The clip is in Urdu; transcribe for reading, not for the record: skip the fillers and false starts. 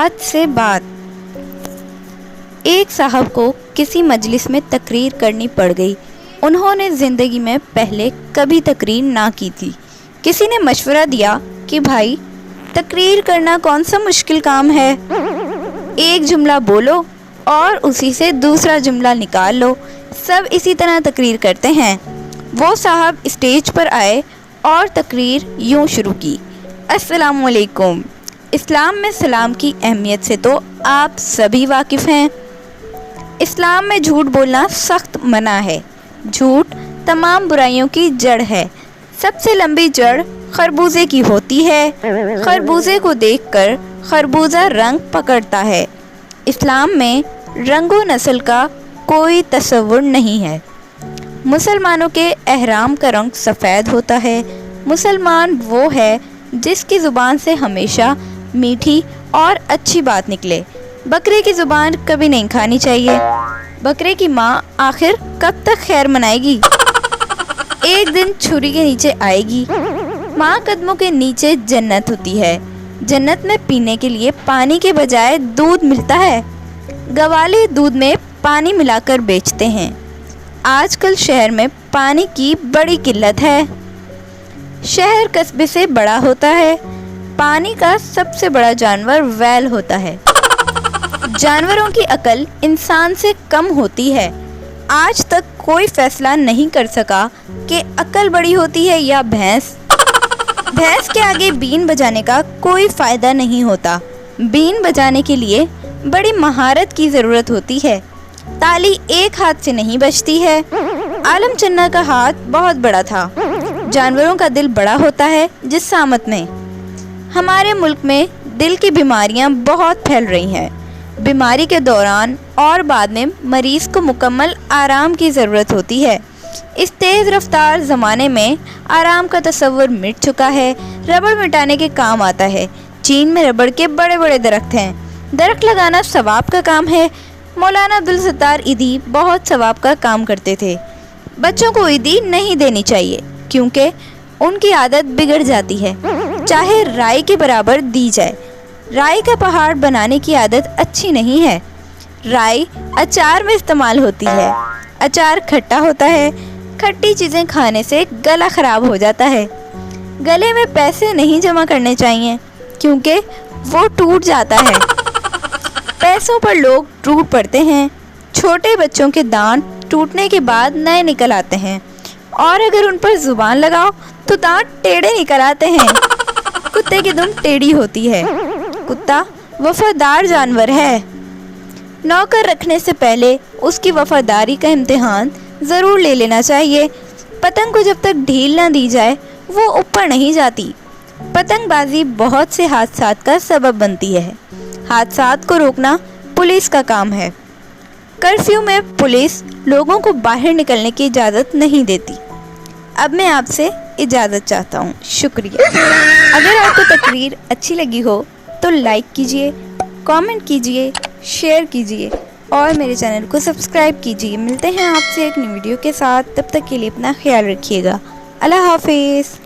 بات سے بات۔ ایک صاحب کو کسی مجلس میں تقریر کرنی پڑ گئی۔ انہوں نے زندگی میں پہلے کبھی تقریر نہ کی تھی۔ کسی نے مشورہ دیا کہ بھائی تقریر کرنا کون سا مشکل کام ہے، ایک جملہ بولو اور اسی سے دوسرا جملہ نکال لو، سب اسی طرح تقریر کرتے ہیں۔ وہ صاحب اسٹیج پر آئے اور تقریر یوں شروع کی: السلام علیکم۔ اسلام میں سلام کی اہمیت سے تو آپ سبھی واقف ہیں۔ اسلام میں جھوٹ بولنا سخت منع ہے۔ جھوٹ تمام برائیوں کی جڑ ہے۔ سب سے لمبی جڑ خربوزے کی ہوتی ہے۔ خربوزے کو دیکھ کر خربوزہ رنگ پکڑتا ہے۔ اسلام میں رنگ و نسل کا کوئی تصور نہیں ہے۔ مسلمانوں کے احرام کا رنگ سفید ہوتا ہے۔ مسلمان وہ ہے جس کی زبان سے ہمیشہ میٹھی اور اچھی بات نکلے۔ بکرے کی زبان کبھی نہیں کھانی چاہیے۔ بکرے کی ماں آخر کب تک خیر منائے گی؟ ایک دن چھری کے نیچے آئے گی۔ ماں قدموں کے نیچے جنت ہوتی ہے۔ جنت میں پینے کے لیے پانی کے بجائے دودھ ملتا ہے۔ گوالے دودھ میں پانی ملا کر بیچتے ہیں۔ آج کل شہر میں پانی کی بڑی قلت ہے۔ شہر قصبے سے بڑا ہوتا ہے۔ پانی کا سب سے بڑا جانور ویل ہوتا ہے۔ جانوروں کی عقل انسان سے کم ہوتی ہے۔ آج تک کوئی فیصلہ نہیں کر سکا کہ عقل بڑی ہوتی ہے یا بھینس۔ بھینس کے آگے بین بجانے کا کوئی فائدہ نہیں ہوتا۔ بین بجانے کے لیے بڑی مہارت کی ضرورت ہوتی ہے۔ تالی ایک ہاتھ سے نہیں بجتی ہے۔ عالم چنا کا ہاتھ بہت بڑا تھا۔ جانوروں کا دل بڑا ہوتا ہے جسامت میں۔ ہمارے ملک میں دل کی بیماریاں بہت پھیل رہی ہیں۔ بیماری کے دوران اور بعد میں مریض کو مکمل آرام کی ضرورت ہوتی ہے۔ اس تیز رفتار زمانے میں آرام کا تصور مٹ چکا ہے۔ ربڑ مٹانے کے کام آتا ہے۔ چین میں ربڑ کے بڑے بڑے درخت ہیں۔ درخت لگانا ثواب کا کام ہے۔ مولانا عبدالستار ایدھی بہت ثواب کا کام کرتے تھے۔ بچوں کو عیدی نہیں دینی چاہیے کیونکہ ان کی عادت بگڑ جاتی ہے، چاہے رائی کے برابر دی جائے۔ رائی کا پہاڑ بنانے کی عادت اچھی نہیں ہے۔ رائی اچار میں استعمال ہوتی ہے۔ اچار کھٹا ہوتا ہے۔ کھٹی چیزیں کھانے سے گلا خراب ہو جاتا ہے۔ گلے میں پیسے نہیں جمع کرنے چاہیے کیونکہ وہ ٹوٹ جاتا ہے۔ پیسوں پر لوگ ٹوٹ پڑتے ہیں۔ چھوٹے بچوں کے دانت ٹوٹنے کے بعد نئے نکل آتے ہیں اور اگر ان پر زبان لگاؤ تو دانت ٹیڑھے نکل آتے ہیں۔ کتے کی دم ٹیڑھی ہوتی ہے۔ کتا وفادار جانور ہے۔ نوکر رکھنے سے پہلے اس کی وفاداری کا امتحان ضرور لے لینا چاہیے۔ پتنگ کو جب تک ڈھیل نہ دی جائے وہ اوپر نہیں جاتی۔ پتنگ بازی بہت سے حادثات کا سبب بنتی ہے۔ حادثات کو روکنا پولیس کا کام ہے۔ کرفیو میں پولیس لوگوں کو باہر نکلنے کی اجازت نہیں دیتی۔ اب میں آپ سے اجازت چاہتا ہوں۔ شکریہ۔ اگر آپ کو تقریر اچھی لگی ہو تو لائک کیجئے، کامنٹ کیجئے، شیئر کیجئے اور میرے چینل کو سبسکرائب کیجئے۔ ملتے ہیں آپ سے ایک نئی ویڈیو کے ساتھ، تب تک کے لیے اپنا خیال رکھیے گا۔ اللہ حافظ۔